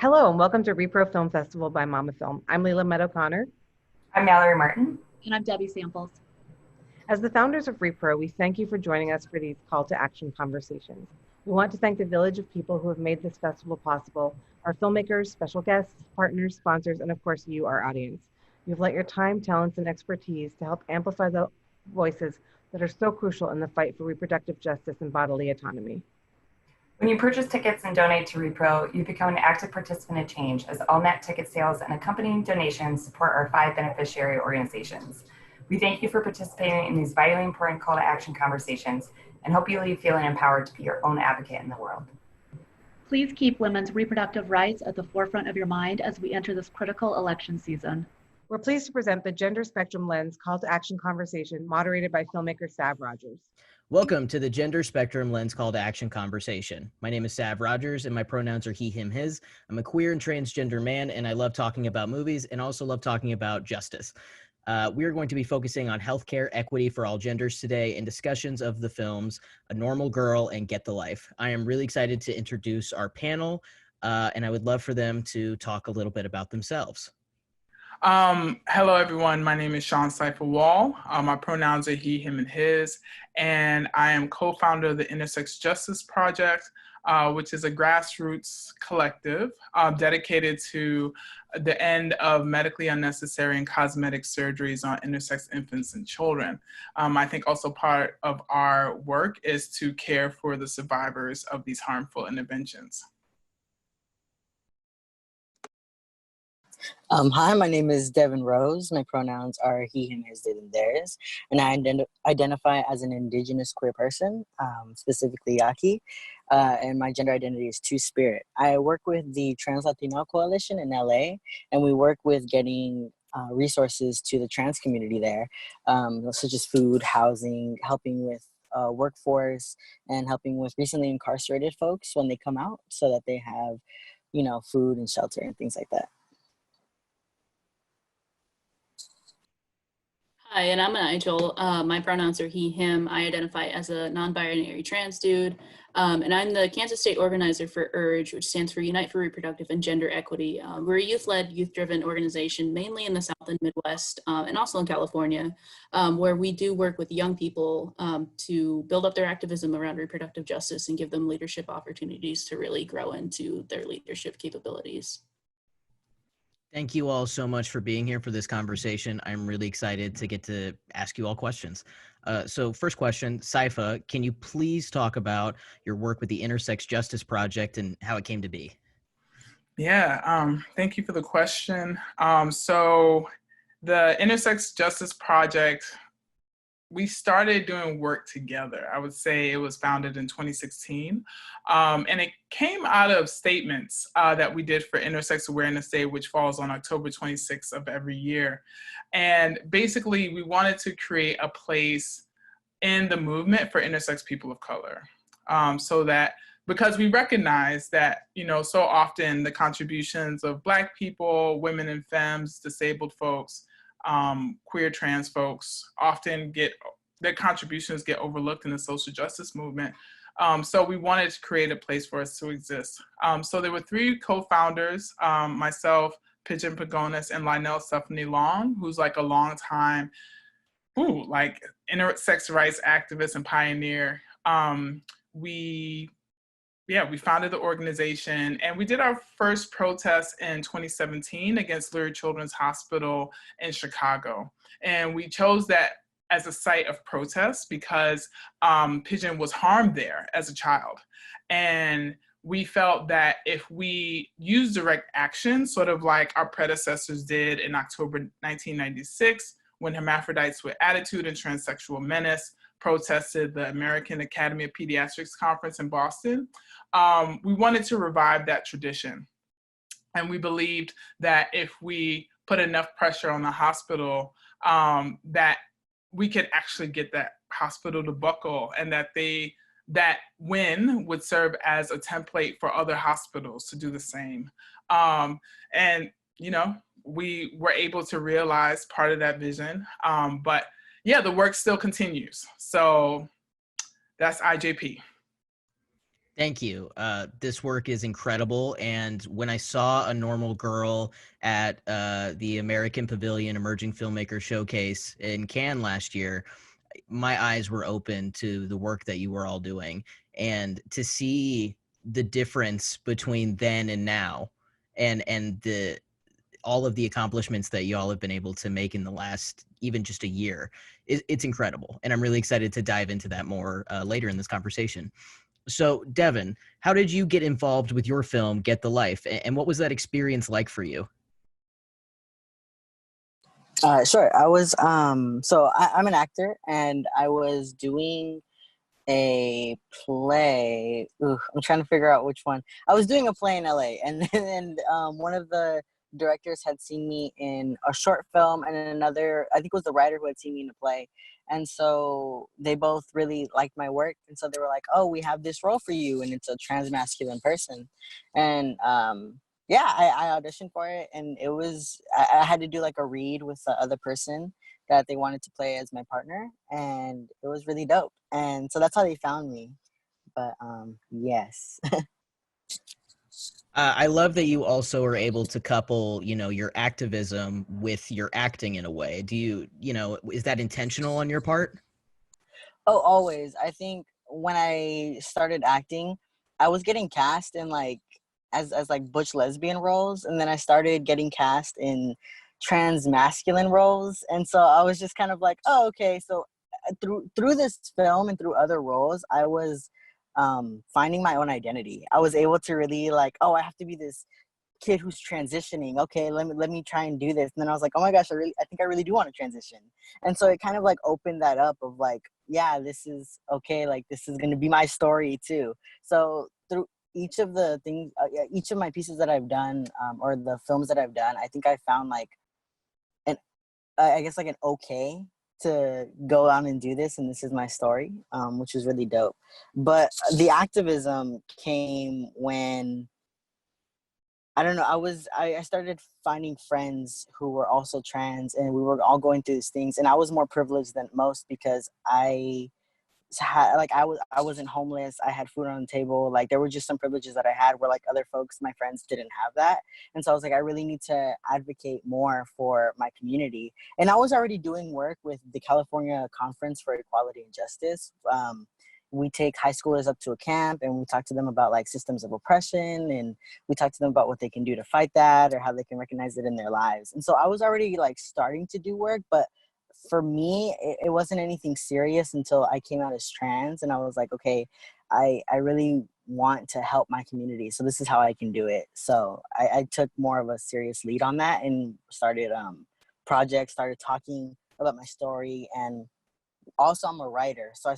Hello and welcome to rePRO Film Festival by Mama.film. I'm Leila Meadow-Connor. I'm Mallory Martin. And I'm Debbie Samples. As the founders of rePRO, we thank you for joining us for these call to action conversations. We want to thank the village of people who have made this festival possible, our filmmakers, special guests, partners, sponsors, and of course you, our audience. You've let your time, talents, and expertise to help amplify the voices that are so crucial in the fight for reproductive justice and bodily autonomy. When you purchase tickets and donate to rePRO, you become an active participant in change, as all net ticket sales and accompanying donations support our 5 beneficiary organizations. We thank you for participating in these vitally important call to action conversations and hope you leave feeling empowered to be your own advocate in the world. Please keep women's reproductive rights at the forefront of your mind as we enter this critical election season. We're pleased to present the Gender Spectrum Lens Call to Action conversation moderated by filmmaker Rodgers. Welcome to the Gender Spectrum Lens Call to Action conversation. My name is Rodgers and my pronouns are he, him, his. I'm a queer and transgender man and I love talking about movies and also love talking about justice. We are going to be focusing on healthcare equity for all genders today and discussions of the films A Normal Girl and Get the Life. I am really excited to introduce our panel and I would love for them to talk a little bit about themselves. Hello, everyone. My name is Saifa Wall. My pronouns are he, him, and his, and I am co-founder of the Intersex Justice Project, which is a grassroots collective dedicated to the end of medically unnecessary and cosmetic surgeries on intersex infants and children. I think also part of our work is to care for the survivors of these harmful interventions. Hi, my name is Devan Rose. My pronouns are he, him, his, them, theirs, and I identify as an indigenous queer person, specifically Yaqui, and my gender identity is Two-Spirit. I work with the Trans Latino Coalition in LA, and we work with getting resources to the trans community there, such as food, housing, helping with workforce, and helping with recently incarcerated folks when they come out so that they have, food and shelter and things like that. Hi, and I'm Nigel. My pronouns are he, him. I identify as a non-binary trans dude, and I'm the Kansas State organizer for URGE, which stands for Unite for Reproductive and Gender Equity. We're a youth-led, youth-driven organization, mainly in the South and Midwest, and also in California, where we do work with young people to build up their activism around reproductive justice and give them leadership opportunities to really grow into their leadership capabilities. Thank you all so much for being here for this conversation. I'm really excited to get to ask you all questions. So first question, Saifa, can you please talk about your work with the Intersex Justice Project and how it came to be? Yeah, thank you for the question. So the Intersex Justice Project, we started doing work together. I would say it was founded in 2016. And it came out of statements that we did for Intersex Awareness Day, which falls on October 26th of every year. And basically, we wanted to create a place in the movement for intersex people of color. So that, because we recognize that, so often the contributions of Black people, women and femmes, disabled folks, queer trans folks often their contributions get overlooked in the social justice movement. So we wanted to create a place for us to exist. So there were 3 co-founders, myself, Pigeon Pagonis, and Lynell Stephanie Long, who's like a long time, intersex rights activist and pioneer. We founded the organization and we did our first protest in 2017 against Lurie Children's Hospital in Chicago. And we chose that as a site of protest because Pigeon was harmed there as a child. And we felt that if we use direct action, sort of like our predecessors did in October 1996, when Hermaphrodites with Attitude and Transsexual Menace protested the American Academy of Pediatrics conference in Boston, we wanted to revive that tradition. And we believed that if we put enough pressure on the hospital, that we could actually get that hospital to buckle, and that win would serve as a template for other hospitals to do the same. And, we were able to realize part of that vision, but yeah, the work still continues. So that's IJP. Thank you. This work is incredible. And when I saw a normal girl at the American Pavilion Emerging Filmmaker Showcase in Cannes last year, my eyes were open to the work that you were all doing. And to see the difference between then and now, and the all of the accomplishments that y'all have been able to make in the last even just a year, it's incredible. And I'm really excited to dive into that more later in this conversation. So, Devan, how did you get involved with your film, Get the Life? And what was that experience like for you? Sure. I was I'm an actor, and I was doing a play. Ooh, I'm trying to figure out which one. I was doing a play in LA, and then one of the directors had seen me in a short film, and another, I think it was the writer who had seen me in the play. And so they both really liked my work, and so they were like, "Oh, we have this role for you, and it's a trans masculine person." And yeah, I auditioned for it, and it was I had to do like a read with the other person that they wanted to play as my partner, and it was really dope. And so that's how they found me. But yes. I love that you also are able to couple, your activism with your acting in a way. Do is that intentional on your part? Oh, always. I think when I started acting, I was getting cast in like as like butch lesbian roles, and then I started getting cast in trans masculine roles, and so I was just kind of like, oh, okay. So through this film and through other roles, I was finding my own identity. I was able to really like, oh, I have to be this kid who's transitioning. Okay, let me try and do this. And then I was like, oh my gosh, I think I really do want to transition. And so it kind of like opened that up of like, yeah, this is okay. Like this is gonna be my story too. So through each of the things, yeah, each of my pieces that I've done, or the films that I've done, I think I found like an, I guess like an okay to go on and do this, and this is my story, which is really dope. But the activism came when I don't know. I started finding friends who were also trans, and we were all going through these things. And I was more privileged than most because I had like I wasn't homeless. I had food on the table. Like there were just some privileges that I had where like other folks, my friends, didn't have that. And so I was like, I really need to advocate more for my community. And I was already doing work with the California Conference for Equality and Justice. We take high schoolers up to a camp, and we talk to them about like systems of oppression, and we talk to them about what they can do to fight that or how they can recognize it in their lives. And so I was already like starting to do work, but for me, it wasn't anything serious until I came out as trans, and I was like, okay, I really want to help my community, so this is how I can do it. So I took more of a serious lead on that and started projects, started talking about my story. And also I'm a writer, so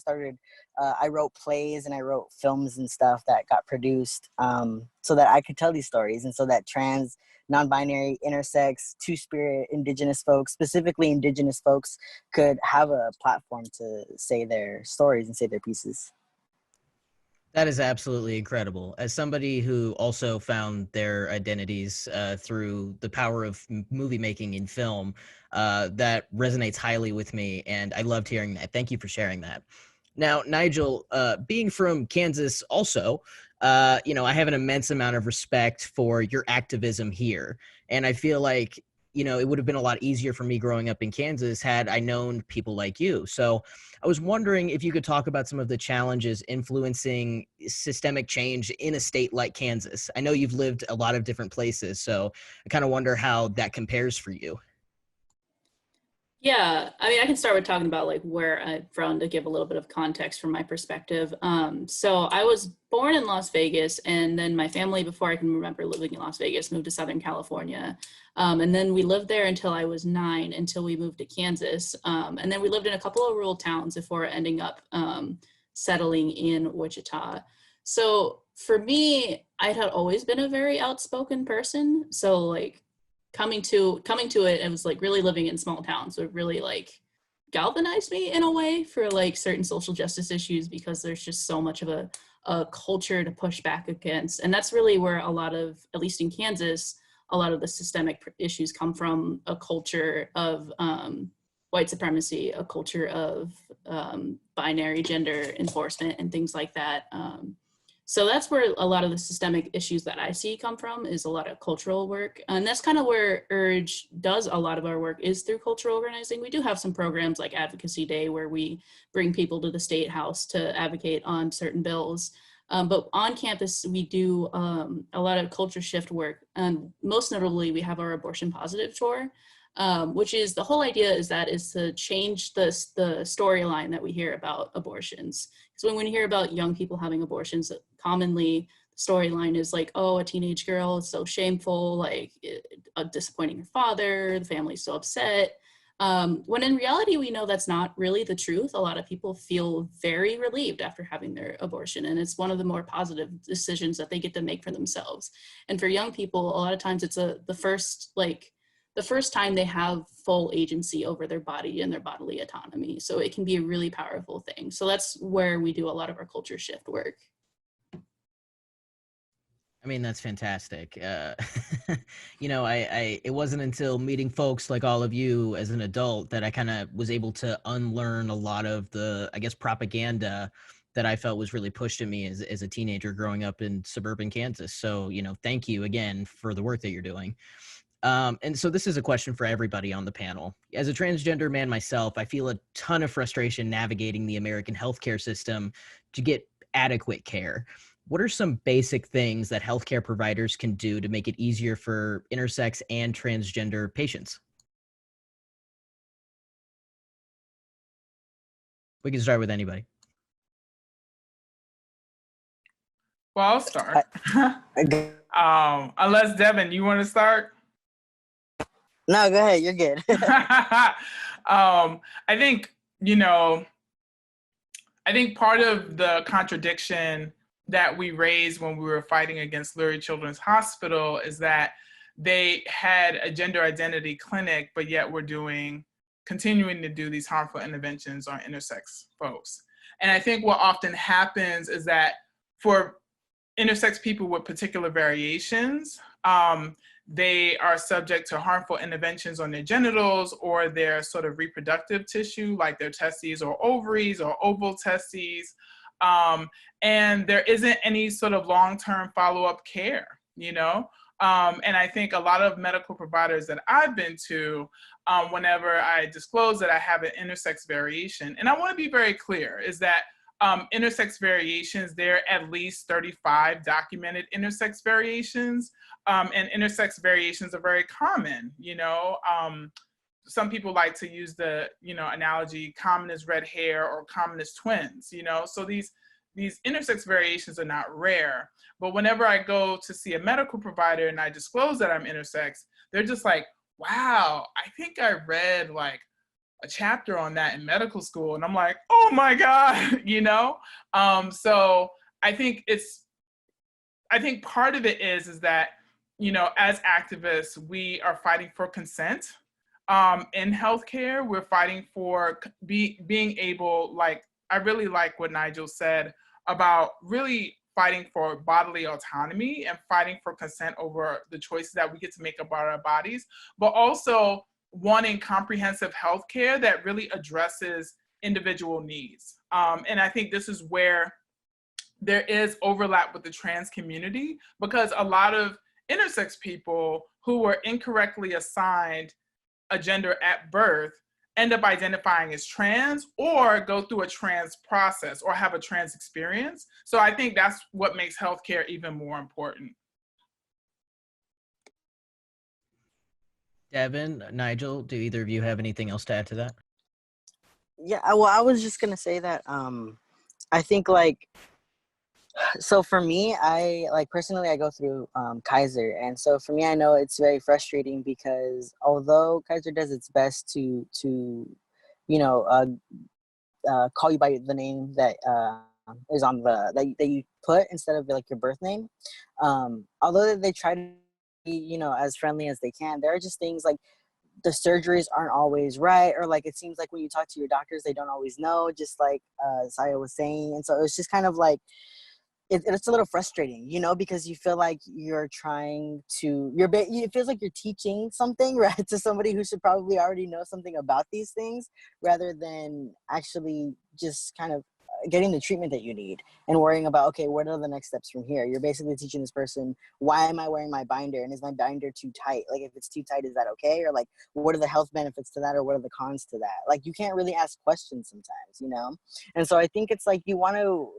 I wrote plays and I wrote films and stuff that got produced, so that I could tell these stories, and so that trans, non-binary, intersex, two-spirit, indigenous folks, specifically indigenous folks, could have a platform to say their stories and say their pieces. That is absolutely incredible. As somebody who also found their identities through the power of movie making in film, that resonates highly with me, and I loved hearing that. Thank you for sharing that. Now, Nigel, being from Kansas also, I have an immense amount of respect for your activism here. And I feel like, it would have been a lot easier for me growing up in Kansas had I known people like you. So I was wondering if you could talk about some of the challenges influencing systemic change in a state like Kansas. I know you've lived a lot of different places, so I kind of wonder how that compares for you. Yeah, I mean, I can start with talking about like where I'm from to give a little bit of context from my perspective. So I was born in Las Vegas, and then my family, before I can remember living in Las Vegas, moved to Southern California. And then we lived there until I was 9, until we moved to Kansas. And then we lived in a couple of rural towns before ending up settling in Wichita. So for me, I had always been a very outspoken person. So like, coming to it, it was like really living in small towns. So it really like galvanized me in a way for like certain social justice issues, because there's just so much of a culture to push back against. And that's really where a lot of, at least in Kansas, a lot of the systemic issues come from: a culture of white supremacy, a culture of binary gender enforcement and things like that. So that's where a lot of the systemic issues that I see come from, is a lot of cultural work. And that's kind of where URGE does a lot of our work, is through cultural organizing. We do have some programs like Advocacy Day where we bring people to the State House to advocate on certain bills. But on campus, we do a lot of culture shift work. And most notably, we have our abortion positive tour, which is, the whole idea is to change the storyline that we hear about abortions. So when we hear about young people having abortions, commonly the storyline is like, oh, a teenage girl is so shameful, like disappointing her father, the family's so upset. When in reality, we know that's not really the truth. A lot of people feel very relieved after having their abortion, and it's one of the more positive decisions that they get to make for themselves. And for young people, a lot of times it's the first time they have full agency over their body and their bodily autonomy. So it can be a really powerful thing. So that's where we do a lot of our culture shift work. I mean, that's fantastic. You know, it wasn't until meeting folks like all of you as an adult that I kind of was able to unlearn a lot of the, I guess, propaganda that I felt was really pushed at me as a teenager growing up in suburban Kansas. So, you know, thank you again for the work that you're doing. And so this is a question for everybody on the panel. As a transgender man myself, I feel a ton of frustration navigating the American healthcare system to get adequate care. What are some basic things that healthcare providers can do to make it easier for intersex and transgender patients? We can start with anybody. Well, I'll start. Unless Devan, you want to start? No, go ahead. You're good. I think, I think part of the contradiction that we raised when we were fighting against Lurie Children's Hospital is that they had a gender identity clinic, but yet we're continuing to do these harmful interventions on intersex folks. And I think what often happens is that for intersex people with particular variations, they are subject to harmful interventions on their genitals or their sort of reproductive tissue, like their testes or ovaries or oval testes. And there isn't any sort of long-term follow-up care, and I think a lot of medical providers that I've been to, whenever I disclose that I have an intersex variation, and I want to be very clear, is that intersex variations, there are at least 35 documented intersex variations, and intersex variations are very common, some people like to use the, analogy, common as red hair or common as twins, so these intersex variations are not rare. But whenever I go to see a medical provider and I disclose that I'm intersex, they're just like, wow, I think I read like a chapter on that in medical school. And I'm like, oh my God, So I think part of it is that, as activists, we are fighting for consent. In healthcare, we're fighting for being able, like, I really like what Nigel said about really fighting for bodily autonomy and fighting for consent over the choices that we get to make about our bodies, but also wanting comprehensive healthcare that really addresses individual needs. And I think this is where there is overlap with the trans community, because a lot of intersex people who were incorrectly assigned a gender at birth end up identifying as trans or go through a trans process or have a trans experience. So I think that's what makes healthcare even more important. Devan, Nigel, do either of you have anything else to add to that? Yeah, well, I was just gonna say that I think, like, so for me, personally, I go through Kaiser, and so for me, I know it's very frustrating because although Kaiser does its best to call you by the name that is on the that you put instead of like your birth name, although they try to be as friendly as they can, there are just things like the surgeries aren't always right, or like it seems like when you talk to your doctors, they don't always know, just like Saya was saying, and so it's just kind of like. It's a little frustrating, because you feel like you're trying to, it feels like you're teaching something, right, to somebody who should probably already know something about these things, rather than actually just kind of getting the treatment that you need and worrying about, okay, what are the next steps from here? You're basically teaching this person, why am I wearing my binder, and is my binder too tight? Like, if it's too tight, is that okay? Or like, what are the health benefits to that, or what are the cons to that? Like, you can't really ask questions sometimes, you know? And so I think it's like, you want to,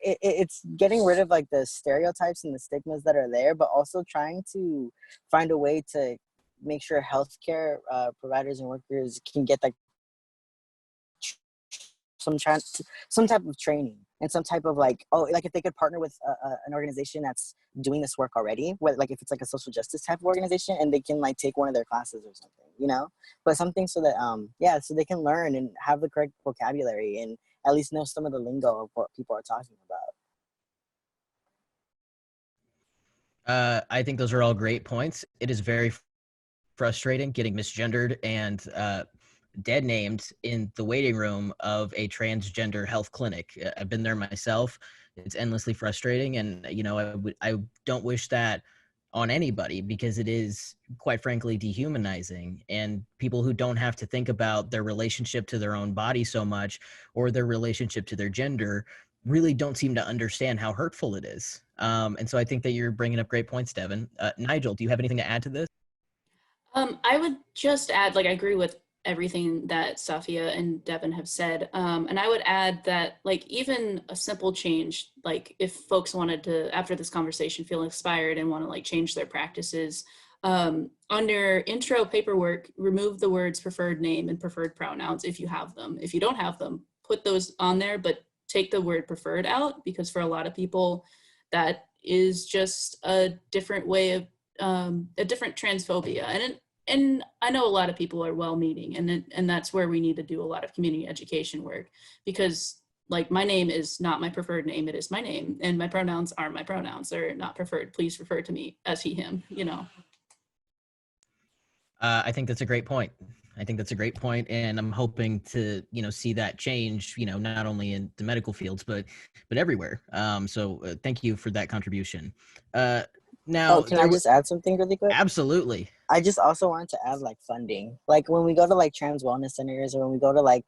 it's getting rid of like the stereotypes and the stigmas that are there, but also trying to find a way to make sure healthcare providers and workers can get like some type of training and some type of like, oh, like if they could partner with an organization that's doing this work already, whether, like if it's like a social justice type of organization, and they can like take one of their classes or something, you know, but something so that so they can learn and have the correct vocabulary and at least know some of the lingo of what people are talking about. I think those are all great points. It is very frustrating getting misgendered and dead named in the waiting room of a transgender health clinic. I've been there myself. It's endlessly frustrating, and you know, I don't wish that on anybody, because it is, quite frankly, dehumanizing, and people who don't have to think about their relationship to their own body so much, or their relationship to their gender, really don't seem to understand how hurtful it is. And so I think that you're bringing up great points, Devan. Nigel, do you have anything to add to this? I would just add, like, I agree with everything that Safia and Devan have said. And I would add that, like, even a simple change, like if folks wanted to, after this conversation, feel inspired and want to like change their practices, under intro paperwork, remove the words preferred name and preferred pronouns if you have them. If you don't have them, put those on there, but take the word preferred out, because for a lot of people, that is just a different way of a different transphobia. And I know a lot of people are well-meaning, and that's where we need to do a lot of community education work, because like my name is not my preferred name, it is my name, and my pronouns are my pronouns. They're not preferred. Please refer to me as he, him, you know. I think that's a great point. I think that's a great point, and I'm hoping to, you know, see that change, you know, not only in the medical fields, but everywhere. So thank you for that contribution. Now, can I just add something really quick? Absolutely. I just also wanted to add like funding. Like when we go to like trans wellness centers, or when we go to like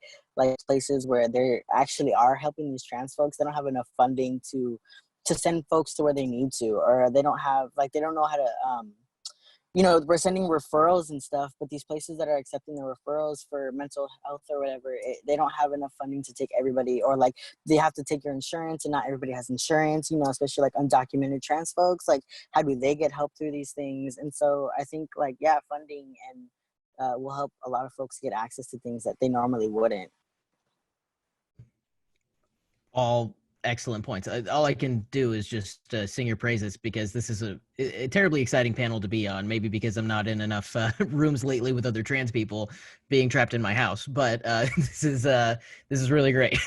places where they actually are helping these trans folks, they don't have enough funding to send folks to where they need to, or they don't have, like, they don't know how to you know, we're sending referrals and stuff, but these places that are accepting the referrals for mental health or whatever, they don't have enough funding to take everybody, or like they have to take your insurance, and not everybody has insurance, you know, especially like undocumented trans folks. Like, how do they get help through these things? And so I think like, yeah, funding and will help a lot of folks get access to things that they normally wouldn't. All excellent points. All I can do is just sing your praises, because this is a terribly exciting panel to be on. Maybe because I'm not in enough rooms lately with other trans people, being trapped in my house. But this is really great.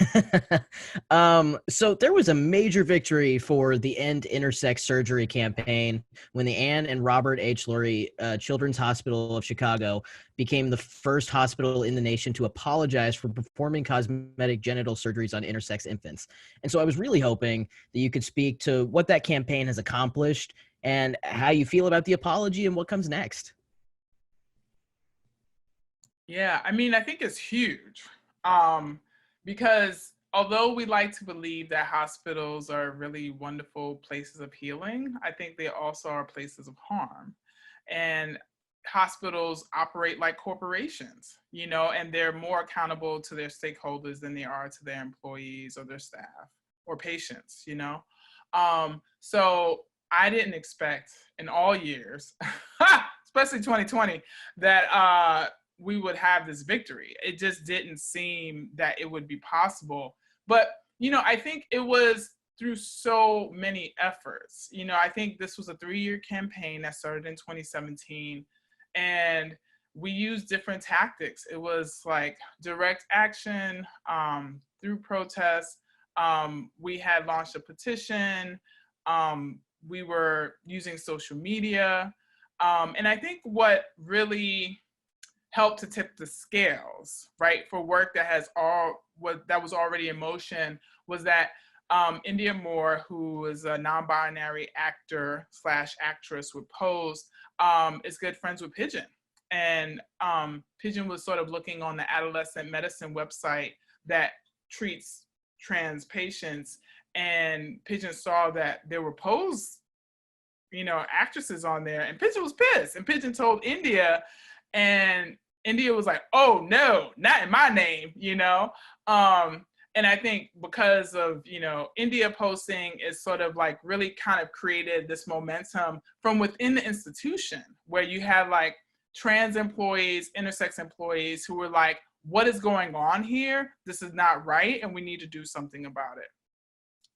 So there was a major victory for the End Intersex Surgery campaign when the Ann and Robert H. Lurie Children's Hospital of Chicago became the first hospital in the nation to apologize for performing cosmetic genital surgeries on intersex infants. And so I was really hoping that you could speak to what that campaign has accomplished and how you feel about the apology and what comes next. Yeah, I mean, I think it's huge, because although we like to believe that hospitals are really wonderful places of healing, I think they also are places of harm. And hospitals operate like corporations, you know, and they're more accountable to their stakeholders than they are to their employees or their staff or patients, you know. So I didn't expect in all years, especially 2020, that we would have this victory. It just didn't seem that it would be possible. But, you know, I think it was through so many efforts. You know, I think this was a 3-year campaign that started in 2017, and we used different tactics. It was like direct action, through protests. We had launched a petition. We were using social media. And I think what really helped to tip the scales, right, for work that was already in motion, was that India Moore, who is a non-binary actor / actress with Pose, is good friends with Pigeon. And Pigeon was sort of looking on the adolescent medicine website that treats trans patients, and Pigeon saw that there were pose, actresses on there, and Pigeon was pissed, and Pigeon told India, and India was like, oh no, not in my name, and I think because of, India posting is sort of like really kind of created this momentum from within the institution where you have like trans employees, intersex employees who were like, what is going on here? This is not right, and we need to do something about it.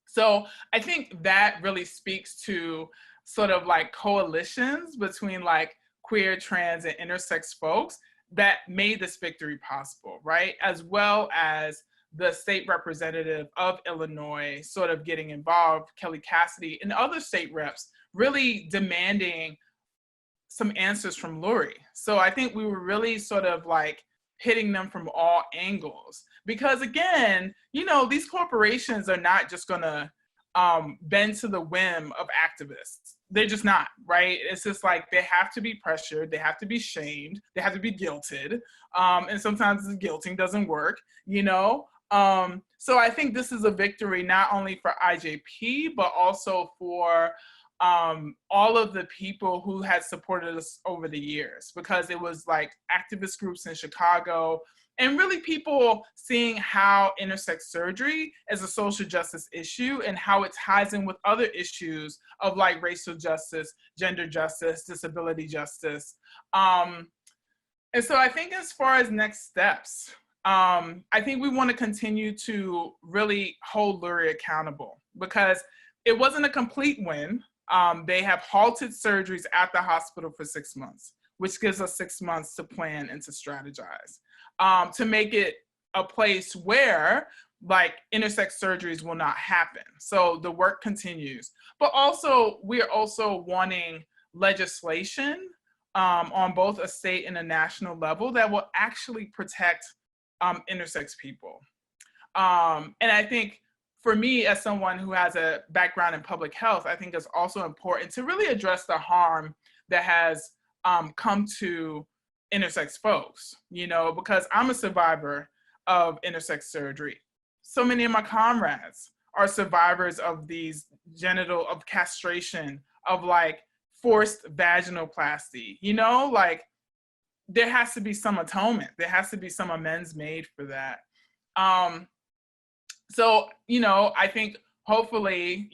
So I think that really speaks to sort of like coalitions between like queer, trans, and intersex folks that made this victory possible, right? As well as the state representative of Illinois sort of getting involved, Kelly Cassidy, and other state reps really demanding some answers from Lurie. So I think we were really sort of like hitting them from all angles. Because again, these corporations are not just gonna bend to the whim of activists. They're just not, right? It's just like they have to be pressured, they have to be shamed, they have to be guilted. And sometimes the guilting doesn't work, So I think this is a victory not only for IJP, but also for all of the people who had supported us over the years, because it was like activist groups in Chicago and really people seeing how intersex surgery is a social justice issue and how it ties in with other issues of like racial justice, gender justice, disability justice. And so I think as far as next steps, I think we want to continue to really hold Lurie accountable because it wasn't a complete win. They have halted surgeries at the hospital for 6 months, which gives us 6 months to plan and to strategize, to make it a place where like intersex surgeries will not happen. So the work continues, but also we're also wanting legislation on both a state and a national level that will actually protect intersex people. And I think for me, as someone who has a background in public health, I think it's also important to really address the harm that has come to intersex folks, because I'm a survivor of intersex surgery. So many of my comrades are survivors of these of castration, of like forced vaginoplasty, like there has to be some atonement. There has to be some amends made for that. So, I think hopefully,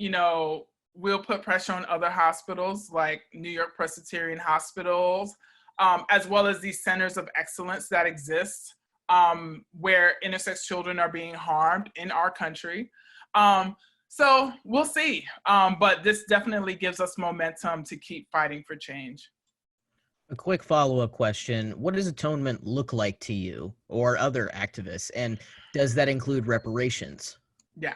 we'll put pressure on other hospitals like New York Presbyterian hospitals, as well as these centers of excellence that exist where intersex children are being harmed in our country. So we'll see, but this definitely gives us momentum to keep fighting for change. A quick follow-up question. What does atonement look like to you or other activists? And does that include reparations? Yeah.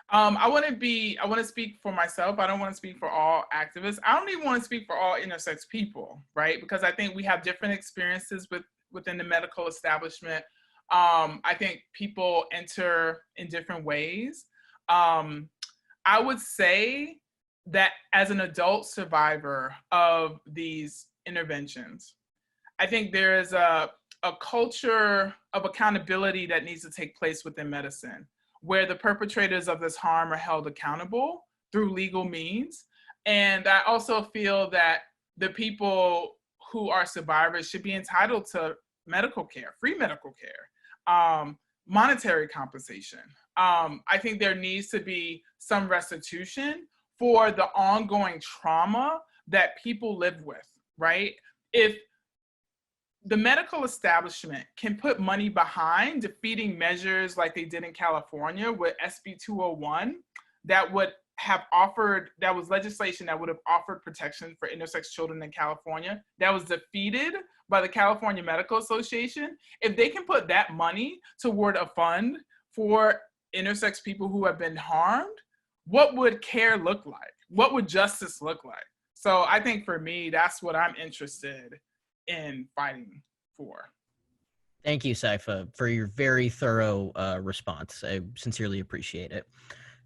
I want to speak for myself. I don't want to speak for all activists. I don't even want to speak for all intersex people, right? Because I think we have different experiences within the medical establishment. I think people enter in different ways. I would say that as an adult survivor of these interventions, I think there is a culture of accountability that needs to take place within medicine, where the perpetrators of this harm are held accountable through legal means. And I also feel that the people who are survivors should be entitled to medical care, free medical care, monetary compensation. I think there needs to be some restitution for the ongoing trauma that people live with, right? If the medical establishment can put money behind defeating measures like they did in California with SB 201, that was legislation that would have offered protection for intersex children in California, that was defeated by the California Medical Association. If they can put that money toward a fund for intersex people who have been harmed, what would care look like? What would justice look like? So I think for me, that's what I'm interested in fighting for. Thank you, Saifa, for your very thorough response. I sincerely appreciate it.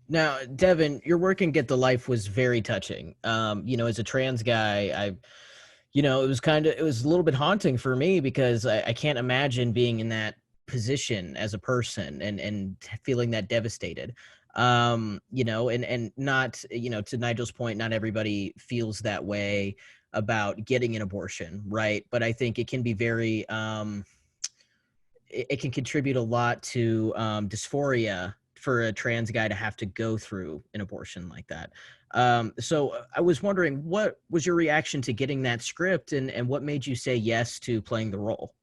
Now, Devan, your work in Get the Life was very touching. As a trans guy, it was a little bit haunting for me because I can't imagine being in that position as a person and feeling that devastated. You know, and not, you know, to Nigel's point, not everybody feels that way about getting an abortion, right? But I think it can be very it can contribute a lot to dysphoria for a trans guy to have to go through an abortion like that. So I was wondering, what was your reaction to getting that script, and what made you say yes to playing the role?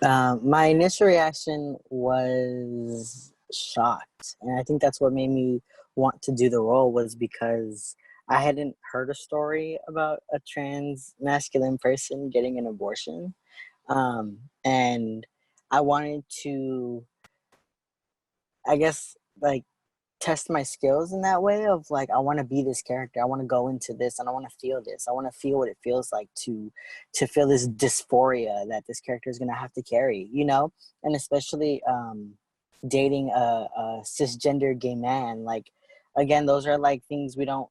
My initial reaction was shocked, and I think that's what made me want to do the role, was because I hadn't heard a story about a trans masculine person getting an abortion. And I wanted to, I guess, like, test my skills in that way of like, I want to be this character. I want to go into this and I want to feel this. I want to feel what it feels like to feel this dysphoria that this character is going to have to carry, you know? And especially dating a cisgender gay man. Like, again, those are like things we don't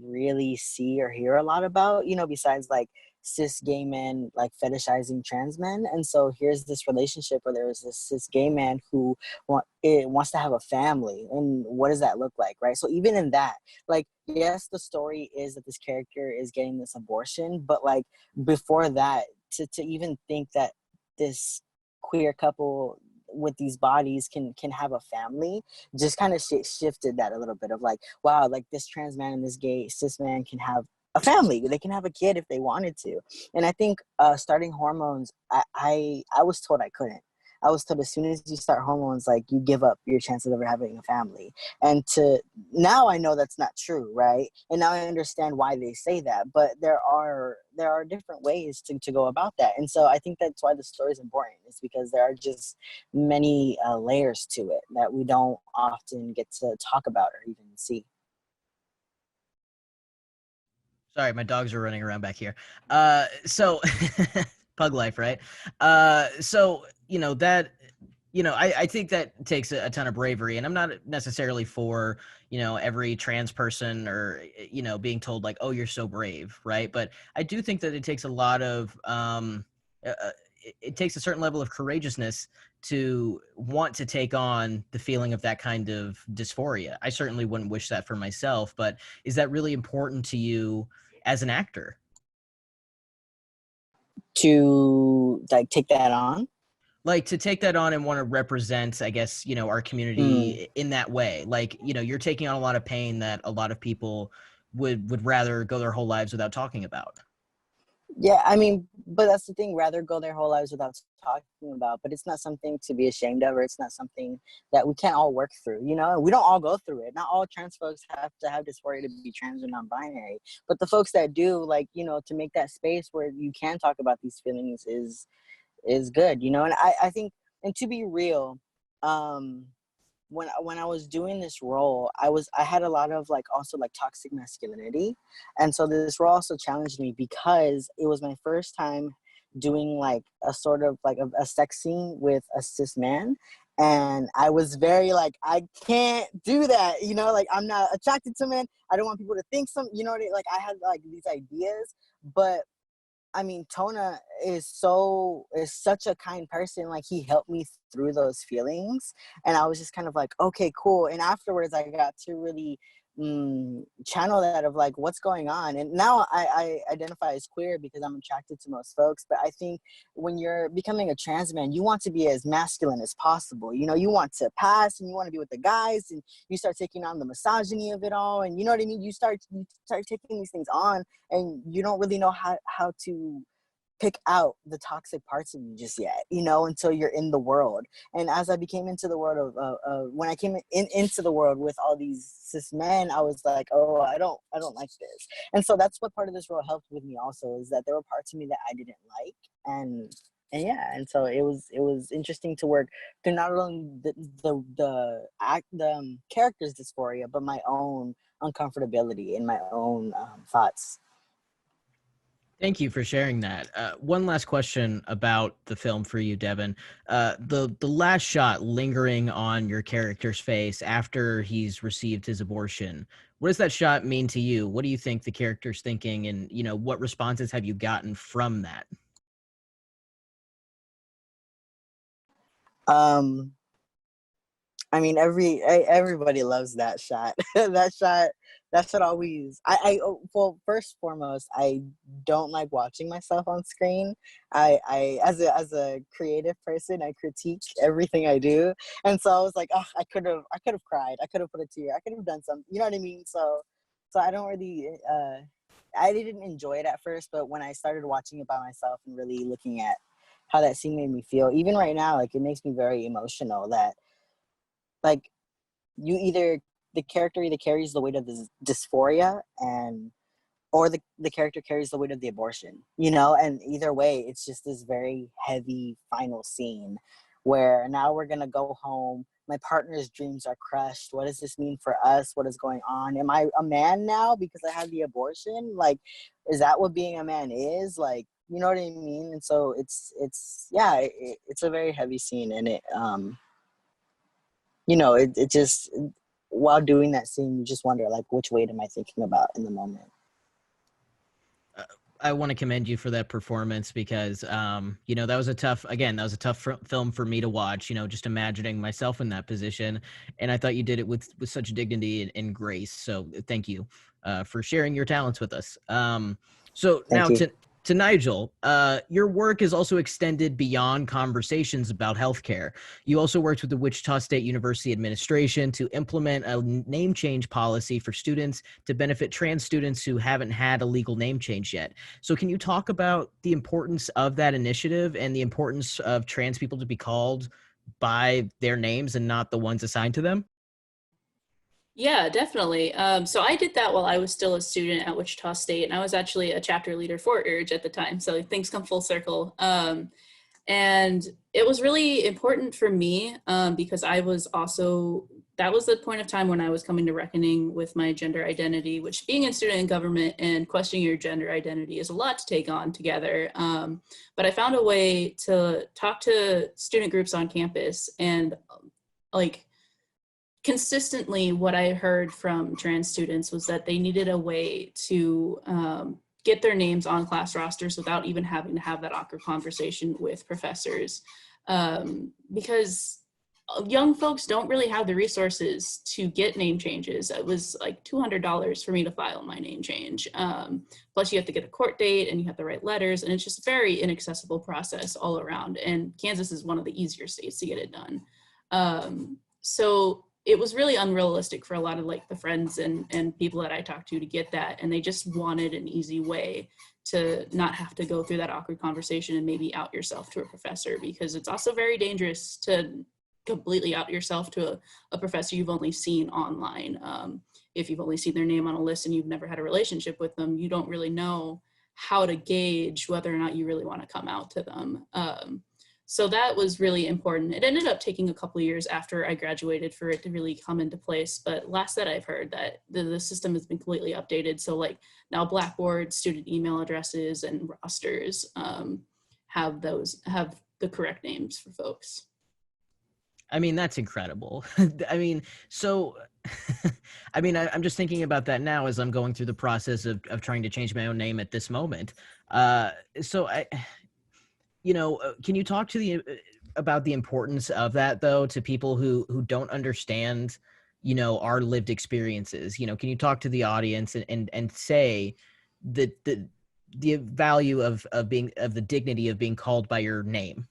really see or hear a lot about, you know, besides like cis gay men like fetishizing trans men. And so here's this relationship where there was this cis gay man who wants to have a family, and what does that look like, right? So even in that, like, yes, the story is that this character is getting this abortion, but like before that, to even think that this queer couple with these bodies can have a family just kind of shifted that a little bit of like, wow, like this trans man and this gay cis man can have a family, they can have a kid if they wanted to. And I think starting hormones, I was told I couldn't. I was told as soon as you start hormones, like, you give up your chance of ever having a family. And now I know that's not true, right? And now I understand why they say that. But there are different ways to go about that. And so I think that's why the story is important. It's because there are just many layers to it that we don't often get to talk about or even see. Sorry, my dogs are running around back here. So pug life, right? So, you know, that, you know, I think that takes a ton of bravery, and I'm not necessarily for, you know, every trans person or, you know, being told like, oh, you're so brave, right? But I do think that it takes a lot of, it takes a certain level of courageousness to want to take on the feeling of that kind of dysphoria. I certainly wouldn't wish that for myself, but is that really important to you as an actor? To like take that on? Like, to take that on and want to represent, I guess, you know, our community in that way. Like, you know, you're taking on a lot of pain that a lot of people would rather go their whole lives without talking about. Yeah, I mean, but that's the thing, rather go their whole lives without talking about, but it's not something to be ashamed of, or it's not something that we can't all work through, you know? We don't all go through it. Not all trans folks have to have dysphoria to be trans or non-binary, but the folks that do, like, you know, to make that space where you can talk about these feelings is good, you know? And I think, and to be real, when I was doing this role, I had a lot of like also like toxic masculinity. And so this role also challenged me because it was my first time doing like a sort of like a sex scene with a cis man. And I was very like, I can't do that, you know, like, I'm not attracted to men. I don't want people to think you know what I mean? Like, I had like these ideas, but I mean, Tona is such a kind person. Like, he helped me through those feelings. And I was just kind of like, okay, cool. And afterwards I got to really channel that of like, what's going on. And now I identify as queer because I'm attracted to most folks. But I think when you're becoming a trans man, you want to be as masculine as possible. You know, you want to pass and you want to be with the guys, and you start taking on the misogyny of it all. And you know what I mean? You start taking these things on, and you don't really know how to pick out the toxic parts of you just yet, you know, until you're in the world. And as I became into the world of when I came into the world with all these cis men, I was like, oh, I don't like this. And so that's what part of this role helped with me also, is that there were parts of me that I didn't like. And yeah, and so it was interesting to work through not only the character's dysphoria, but my own uncomfortability and my own thoughts. Thank you for sharing that. One last question about the film for you, Devan. The last shot lingering on your character's face after he's received his abortion. What does that shot mean to you? What do you think the character's thinking, and, you know, what responses have you gotten from that? I mean, everybody loves that shot. That shot always. Well, first and foremost, I don't like watching myself on screen. I as a creative person, I critique everything I do, and so I was like, oh, I could have cried, I could have put a tear, I could have done something. You know what I mean? So I don't really. I didn't enjoy it at first, but when I started watching it by myself and really looking at how that scene made me feel, even right now, like it makes me very emotional. That like you the character either carries the weight of the dysphoria or the character carries the weight of the abortion, and either way it's just this very heavy final scene where now we're gonna go home, my partner's dreams are crushed, what does this mean for us, what is going on, am I a man now because I had the abortion, like is that what being a man is, like, you know what I mean? And so it's a very heavy scene, and it just, while doing that scene, you just wonder, like, which weight am I thinking about in the moment? I want to commend you for that performance because, that was a tough film for me to watch, just imagining myself in that position. And I thought you did it with such dignity and grace. So thank you for sharing your talents with us. So Thank now you. to Nigel, your work is also extended beyond conversations about healthcare. You also worked with the Wichita State University administration to implement a name change policy for students to benefit trans students who haven't had a legal name change yet. So can you talk about the importance of that initiative and the importance of trans people to be called by their names and not the ones assigned to them? Yeah, definitely. So I did that while I was still a student at Wichita State, and I was actually a chapter leader for URGE at the time. So things come full circle. And it was really important for me because that was the point of time when I was coming to reckoning with my gender identity, which being a student in government and questioning your gender identity is a lot to take on together. But I found a way to talk to student groups on campus, and consistently what I heard from trans students was that they needed a way to get their names on class rosters without even having to have that awkward conversation with professors. Because young folks don't really have the resources to get name changes. It was like $200 for me to file my name change. Plus you have to get a court date and you have to write letters, and it's just a very inaccessible process all around. And Kansas is one of the easier states to get it done. So it was really unrealistic for a lot of the friends and people that I talked to get that. And they just wanted an easy way to not have to go through that awkward conversation and maybe out yourself to a professor, because it's also very dangerous to completely out yourself to a professor you've only seen online. If you've only seen their name on a list and you've never had a relationship with them, you don't really know how to gauge whether or not you really want to come out to them. So that was really important. It ended up taking a couple of years after I graduated for it to really come into place. But last that I've heard, that the system has been completely updated. So now Blackboard, student email addresses, and rosters have the correct names for folks. I mean, that's incredible. I mean, so, I'm just thinking about that now as I'm going through the process of trying to change my own name at this moment. Can you talk to about the importance of that, though, to people who don't understand, our lived experiences? Can you talk to the audience and say the value of the dignity of being called by your name?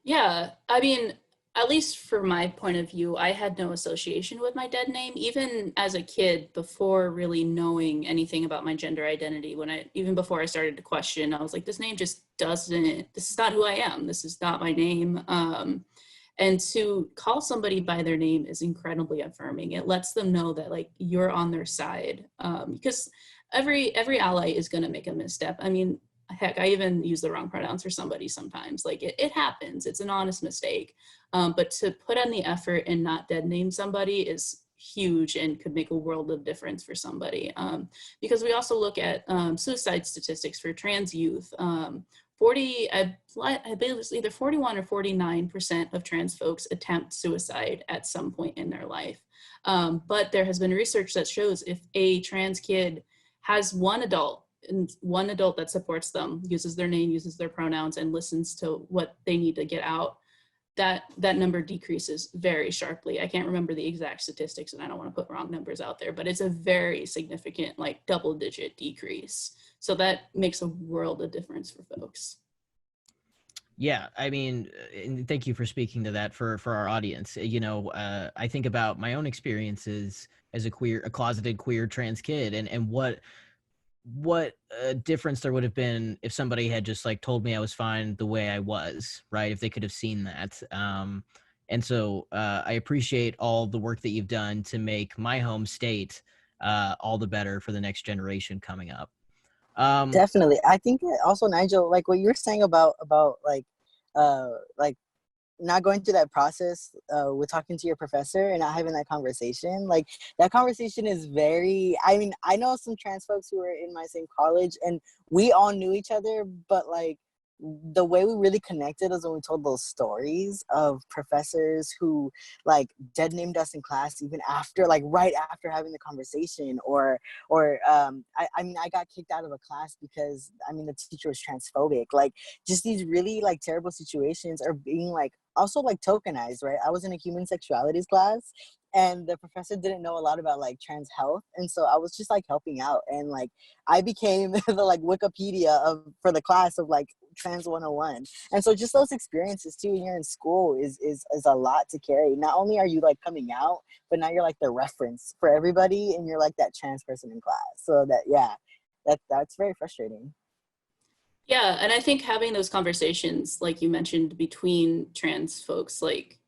Yeah, I mean, at least for my point of view, I had no association with my dead name, even as a kid, before really knowing anything about my gender identity. Even before I started to question, I was like, this name just this is not who I am. This is not my name. And to call somebody by their name is incredibly affirming. It lets them know that you're on their side, because every ally is going to make a misstep. I mean, heck, I even use the wrong pronouns for somebody sometimes. It happens. It's an honest mistake. But to put in the effort and not dead name somebody is huge and could make a world of difference for somebody. Because we also look at suicide statistics for trans youth. I believe it's either 41 or 49% of trans folks attempt suicide at some point in their life. But there has been research that shows if a trans kid has one adult that supports them, uses their name, uses their pronouns, and listens to what they need to get out, that number decreases very sharply. I can't remember the exact statistics and I don't want to put wrong numbers out there, but it's a very significant, like double-digit decrease. So that makes a world of difference for folks. Yeah, I mean, and thank you for speaking to that for our audience. You know, I think about my own experiences as a closeted queer trans kid, and what difference there would have been if somebody had just like told me I was fine the way I was, right? If they could have seen that. And so I appreciate all the work that you've done to make my home state all the better for the next generation coming up. Definitely. I think that also, Nigel, like what you're saying about like not going through that process with talking to your professor and not having that conversation, like that conversation is very, I mean, I know some trans folks who were in my same college and we all knew each other, but like the way we really connected is when we told those stories of professors who like dead named us in class even after, like right after having the conversation, or I mean I got kicked out of a class because I mean the teacher was transphobic. Like just these really like terrible situations are being like also like tokenized, right? I was in a human sexualities class and the professor didn't know a lot about like trans health, and so I was just like helping out, and like I became the like Wikipedia for the class of like trans 101. And so just those experiences too when you're in school is a lot to carry. Not only are you like coming out, but now you're like the reference for everybody and you're like that trans person in class. So that, yeah, that's very frustrating. Yeah, and I think having those conversations, like you mentioned, between trans folks, like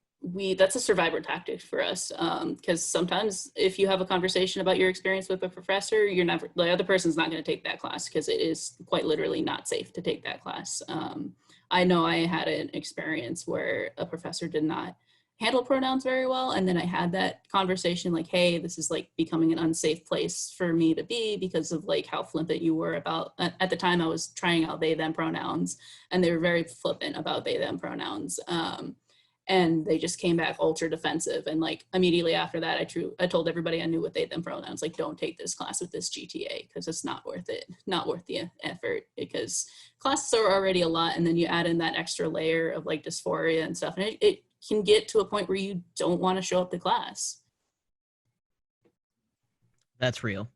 that's a survivor tactic for us, because sometimes if you have a conversation about your experience with a professor, the other person's not going to take that class because it is quite literally not safe to take that class. I know I had an experience where a professor did not handle pronouns very well, and then I had that conversation like, hey, this is like becoming an unsafe place for me to be because of like how flippant you were about, at the time I was trying out they them pronouns, and they were very flippant about they them pronouns. And they just came back ultra defensive. And like immediately after that, I told everybody I knew what they them pronouns, like don't take this class with this GTA because it's not worth it, not worth the effort, because classes are already a lot. And then you add in that extra layer of like dysphoria and stuff. And it can get to a point where you don't want to show up to class. That's real.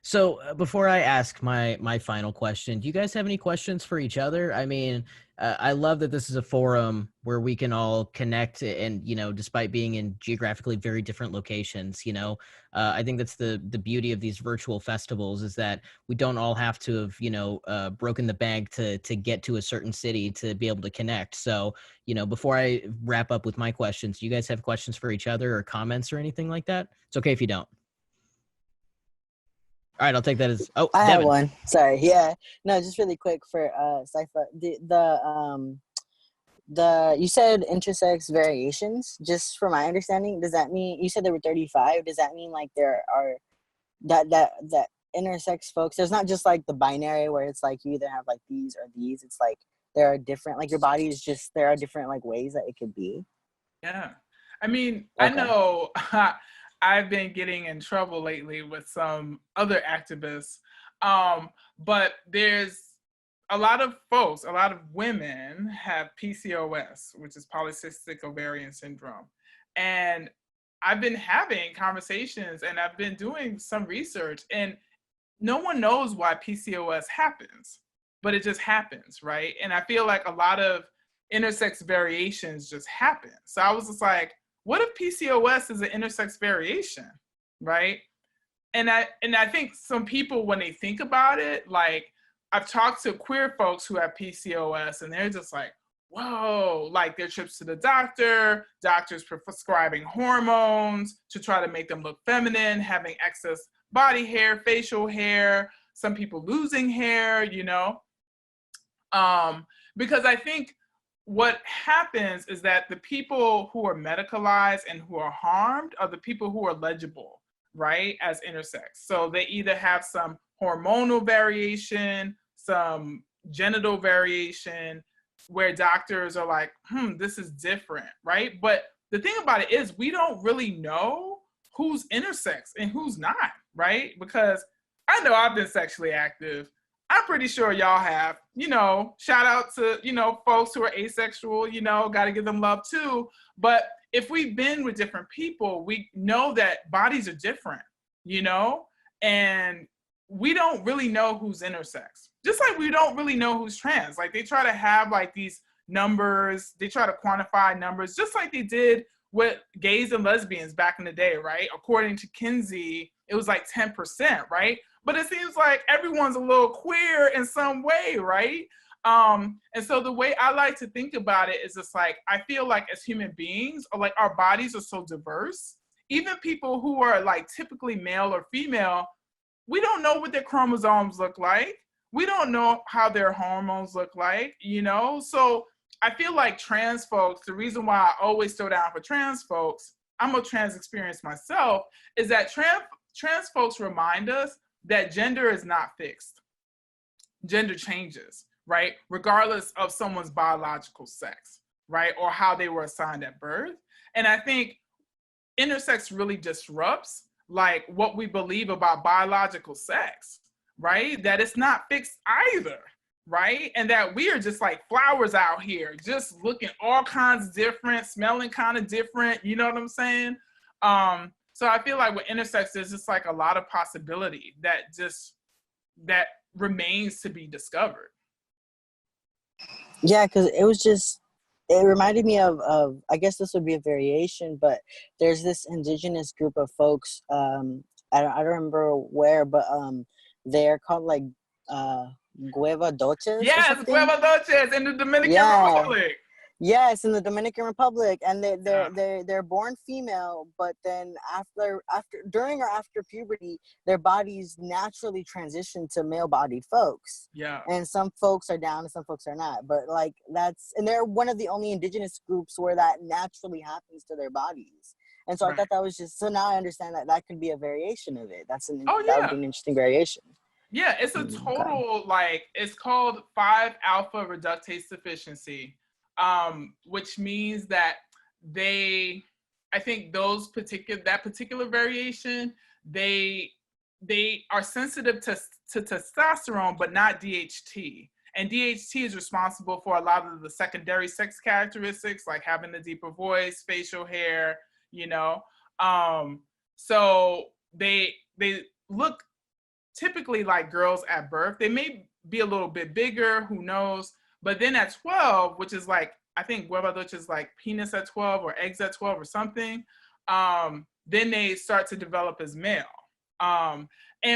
So before I ask my final question, do you guys have any questions for each other? I mean, I love that this is a forum where we can all connect, and you know, despite being in geographically very different locations, you know, I think that's the beauty of these virtual festivals, is that we don't all have to have, you know, broken the bank to get to a certain city to be able to connect. So, you know, before I wrap up with my questions, do you guys have questions for each other or comments or anything like that? It's okay if you don't. All right, I'll take that as, oh, I Devan. have one. Sorry. Yeah. No, just really quick for Saifa. You said intersex variations. Just from my understanding, does that mean you said there were 35? Does that mean like there are that intersex folks? There's not just like the binary where it's like you either have like these or these. It's like there are different, like your body is just, there are different like ways that it could be. Yeah. I mean, Okay. I know I've been getting in trouble lately with some other activists, but there's a lot of folks, a lot of women have PCOS, which is polycystic ovarian syndrome. And I've been having conversations and I've been doing some research, and no one knows why PCOS happens, but it just happens, right? And I feel like a lot of intersex variations just happen. So I was just like, what if PCOS is an intersex variation, right? And I think some people, when they think about it, like I've talked to queer folks who have PCOS and they're just like, whoa, like their trips to the doctor, doctors prescribing hormones to try to make them look feminine, having excess body hair, facial hair, some people losing hair, you know? Because I think what happens is that the people who are medicalized and who are harmed are the people who are legible, right, as intersex. So they either have some hormonal variation, some genital variation, where doctors are like, this is different, right? But the thing about it is we don't really know who's intersex and who's not, right? Because I know I've been sexually active. I'm pretty sure y'all have, shout out to, folks who are asexual, got to give them love too. But if we've been with different people, we know that bodies are different, and we don't really know who's intersex. Just like we don't really know who's trans. Like they try to have like these numbers, they try to quantify numbers, just like they did with gays and lesbians back in the day, right? According to Kinsey, it was like 10%, right? But it seems like everyone's a little queer in some way, right? And so the way I like to think about it is just like, I feel like as human beings, or like our bodies are so diverse, even people who are like typically male or female, we don't know what their chromosomes look like. We don't know how their hormones look like, So I feel like trans folks, the reason why I always throw down for trans folks, I'm a trans experience myself, is that trans folks remind us that gender is not fixed. Gender changes, right? Regardless of someone's biological sex, right? Or how they were assigned at birth. And I think intersex really disrupts like what we believe about biological sex, right? That it's not fixed either, right? And that we are just like flowers out here, just looking all kinds different, smelling kind of different, you know what I'm saying? So I feel like with intersex, there's just like a lot of possibility that remains to be discovered. Yeah, because it reminded me of I guess this would be a variation, but there's this indigenous group of folks, I don't remember where, but they're called like Guevadoches. Yes, Guevadoches in the Dominican Republic. Yes, in the Dominican Republic, and they're born female, but then during or after puberty, their bodies naturally transition to male-bodied folks. Yeah. And some folks are down and some folks are not. But like and they're one of the only indigenous groups where that naturally happens to their bodies. And so I thought that was so now I understand that could be a variation of it. That would be an interesting variation. Yeah, it's a total it's called 5-alpha reductase deficiency. Which means that I think that particular variation, they are sensitive to testosterone, but not DHT. And DHT is responsible for a lot of the secondary sex characteristics, like having the deeper voice, facial hair, So they look typically like girls at birth. They may be a little bit bigger, who knows? But then at 12, which is like, I think Guevadoche is like penis at 12 or eggs at 12 or something, then they start to develop as male. And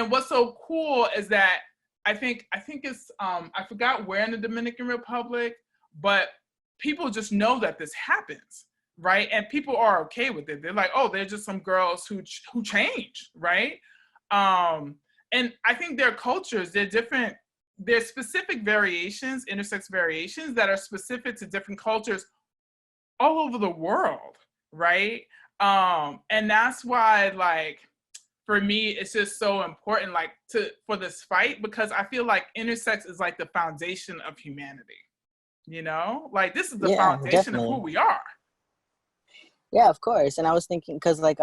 what's so cool is that I think it's, I forgot where in the Dominican Republic, but people just know that this happens, right? And people are okay with it. They're like, oh, they're just some girls who change, right? And I think their cultures, they're different. There's specific variations, intersex variations that are specific to different cultures all over the world, right? And that's why, like, for me, it's just so important, like, for this fight, because I feel like intersex is like the foundation of humanity, Like, this is the foundation of who we are. Yeah, of course. And I was thinking, because like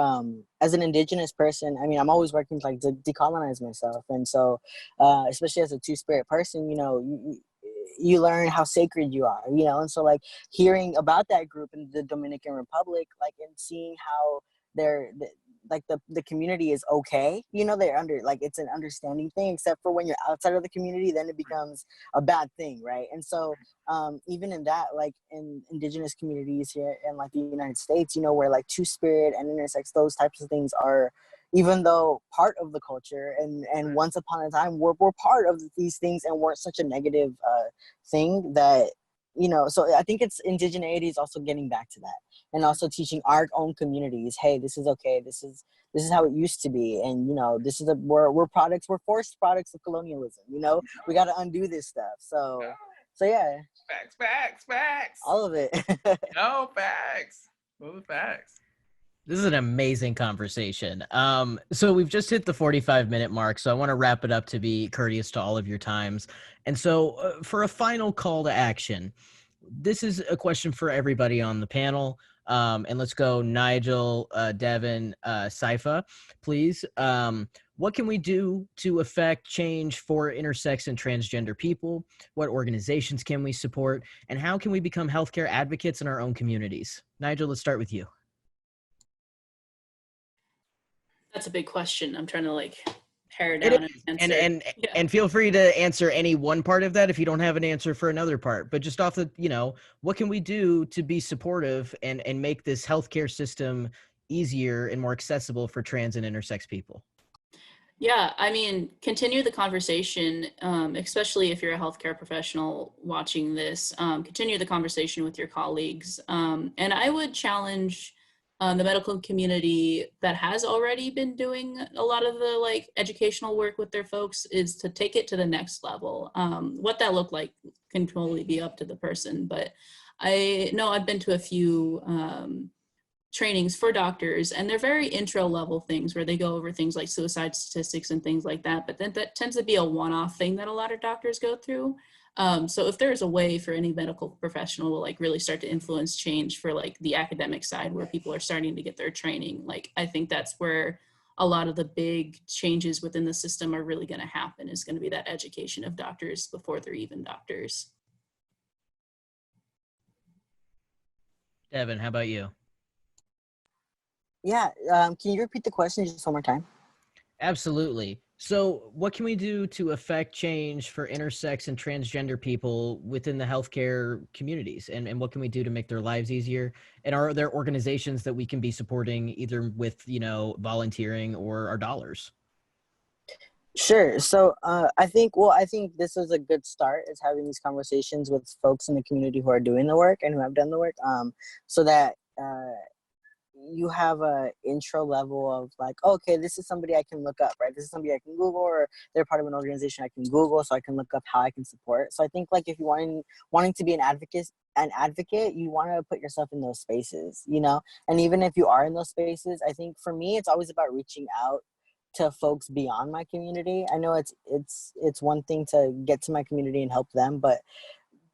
as an indigenous person, I mean, I'm always working to like decolonize myself, and so especially as a two-spirit person, you learn how sacred you are, and so like hearing about that group in the Dominican Republic, like, and seeing how the community is okay, they're under, like, it's an understanding thing, except for when you're outside of the community, then it becomes a bad thing, right? And so even in that, like in indigenous communities here in like the United States, where like two-spirit and intersex, those types of things are, even though part of the culture, and once upon a time we're part of these things and weren't such a negative thing that, so I think it's indigeneity is also getting back to that, and also teaching our own communities, hey, this is okay, this is how it used to be, and this is we're forced products of colonialism, we got to undo this stuff, so yeah, facts, all of it. No, facts, those are facts. This is an amazing conversation. So we've just hit the 45-minute mark, so I want to wrap it up to be courteous to all of your times. And so for a final call to action, this is a question for everybody on the panel. And let's go Nigel, Devan, Saifa, please. What can we do to affect change for intersex and transgender people? What organizations can we support? And how can we become healthcare advocates in our own communities? Nigel, let's start with you. That's a big question. I'm trying to like pare down and answer. And feel free to answer any one part of that if you don't have an answer for another part. But just off the, what can we do to be supportive and make this healthcare system easier and more accessible for trans and intersex people? Yeah, I mean, continue the conversation, especially if you're a healthcare professional watching this. Continue the conversation with your colleagues. And I would challenge the medical community that has already been doing a lot of the like educational work with their folks is to take it to the next level. What that look like can totally be up to the person, but I know I've been to a few trainings for doctors, and they're very intro level things where they go over things like suicide statistics and things like that, but then that tends to be a one-off thing that a lot of doctors go through. So if there's a way for any medical professional to like really start to influence change for like the academic side where people are starting to get their training, like I think that's where a lot of the big changes within the system are really going to happen, is going to be that education of doctors before they're even doctors. Devan, how about you? Yeah, can you repeat the question just one more time? Absolutely. So what can we do to affect change for intersex and transgender people within the healthcare communities? And what can we do to make their lives easier? And are there organizations that we can be supporting either with, volunteering or our dollars? Sure. So I think this is a good start, is having these conversations with folks in the community who are doing the work and who have done the work, so that you have a intro level of like, okay, this is somebody I can look up, right? This is somebody I can Google, or they're part of an organization I can Google, so I can look up how I can support. So I think like if you wanting to be an advocate, you want to put yourself in those spaces, and even if you are in those spaces, I think for me, it's always about reaching out to folks beyond my community. I know it's one thing to get to my community and help them, but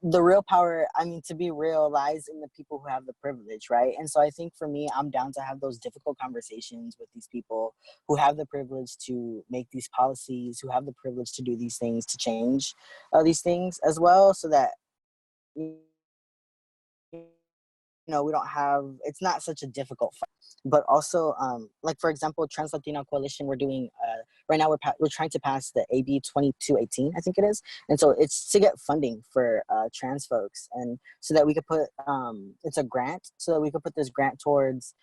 the real power, to be real, lies in the people who have the privilege, right? And so I think for me, I'm down to have those difficult conversations with these people who have the privilege to make these policies, who have the privilege to do these things, to change these things as well, so that we don't have, it's not such a difficult fight. But also, like for example, Trans Latino Coalition, we're doing right now. We're trying to pass the AB 2218, I think it is, and so it's to get funding for trans folks, and so that we could put it's a grant, so that we could put this grant towards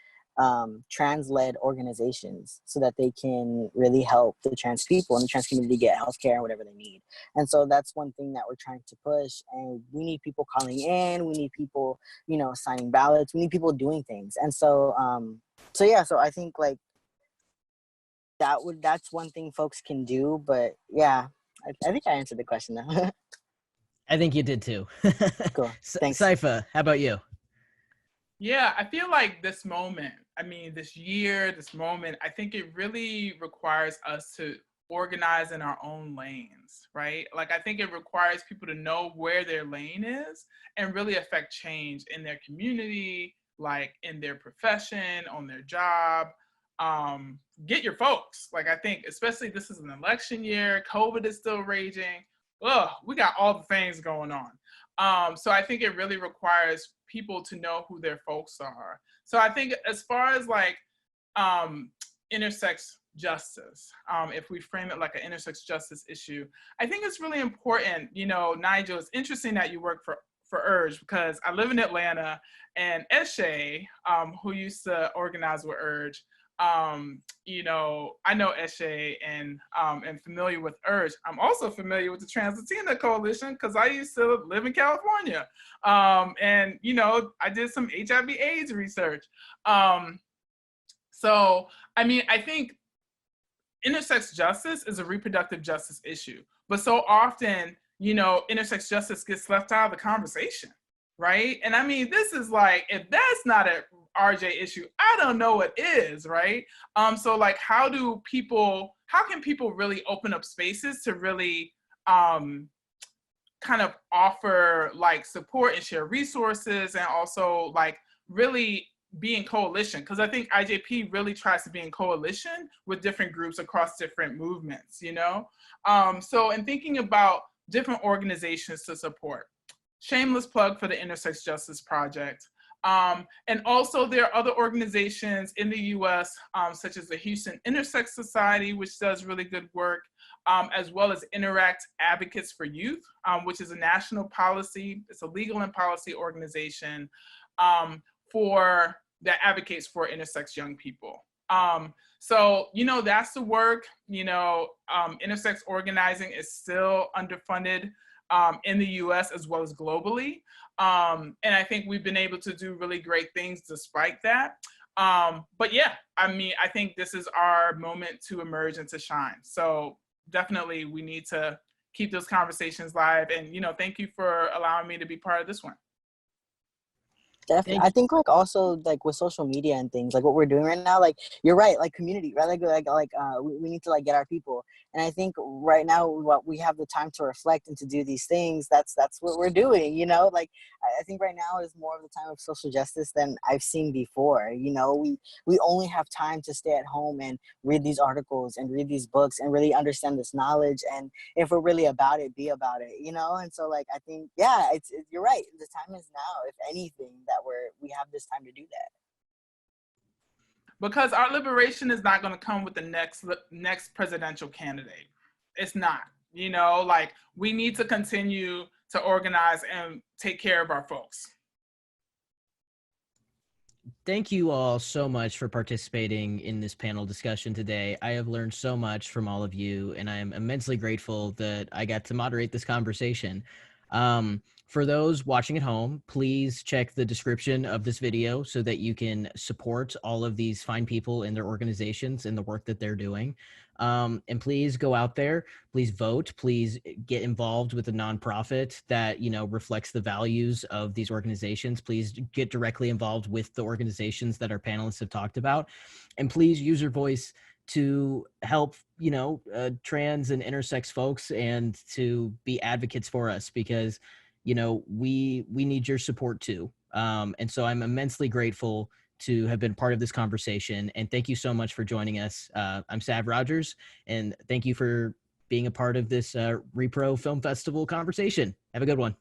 trans-led organizations, so that they can really help the trans people and the trans community get healthcare and whatever they need. And so that's one thing that we're trying to push. And we need people calling in. We need people, signing ballots. We need people doing things. And so, so I think like that's one thing folks can do. But yeah, I think I answered the question though. I think you did too. Cool. Thanks. Saifa, how about you? Yeah, I feel like this moment, this year, this moment, I think it really requires us to organize in our own lanes, right? Like, I think it requires people to know where their lane is and really affect change in their community, like in their profession, on their job. Get your folks. Like, I think, especially this is an election year, COVID is still raging. We got all the things going on. So I think it really requires people to know who their folks are. So I think as far as like intersex justice, if we frame it like an intersex justice issue, I think it's really important. Nigel, it's interesting that you work for URGE, because I live in Atlanta, and Eshe, who used to organize with URGE, I know Eshe and familiar with URGE. I'm also familiar with the Trans Latina Coalition because I used to live in California. And I did some HIV/AIDS research. So, I think intersex justice is a reproductive justice issue, but so often, intersex justice gets left out of the conversation, right? And this is like, if that's not a RJ issue, I don't know what is, right? So like, how can people really open up spaces to really kind of offer like support and share resources, and also like really be in coalition, because I think IJP really tries to be in coalition with different groups across different movements, you know? So in thinking about different organizations to support, shameless plug for the Intersex Justice Project. And also there are other organizations in the US, such as the Houston Intersex Society, which does really good work, as well as Interact Advocates for Youth, which is a national policy, it's a legal and policy organization that advocates for intersex young people. So, you know, that's the work. You know, intersex organizing is still underfunded in the US as well as globally. And I think we've been able to do really great things despite that. But yeah, I mean, I think this is our moment to emerge and to shine. So definitely we need to keep those conversations live. And, you know, thank you for allowing me to be part of this one. Definitely. I think like also like with social media and things like what we're doing right now, like you're right, like community, right? We need to like get our people. And I think right now what we have the time to reflect and to do these things, that's what we're doing, you know? Like I think right now is more of the time of social justice than I've seen before. You know, we only have time to stay at home and read these articles and read these books and really understand this knowledge. And if we're really about it, be about it, you know? And so like I think, yeah, you're right. The time is now, if anything, that we have this time to do that. Because our liberation is not going to come with the next presidential candidate. It's not, you know, like we need to continue to organize and take care of our folks. Thank you all so much for participating in this panel discussion today. I have learned so much from all of you, and I am immensely grateful that I got to moderate this conversation. For those watching at home, please check the description of this video so that you can support all of these fine people in their organizations and the work that they're doing. And please go out there, please vote, please get involved with a nonprofit that, you know, reflects the values of these organizations. Please get directly involved with the organizations that our panelists have talked about. And please use your voice to help, you know, trans and intersex folks and to be advocates for us, because, you know, we need your support too. And so I'm immensely grateful to have been part of this conversation. And thank you so much for joining us. I'm Sav Rodgers, and thank you for being a part of this rePRO Film Festival conversation. Have a good one.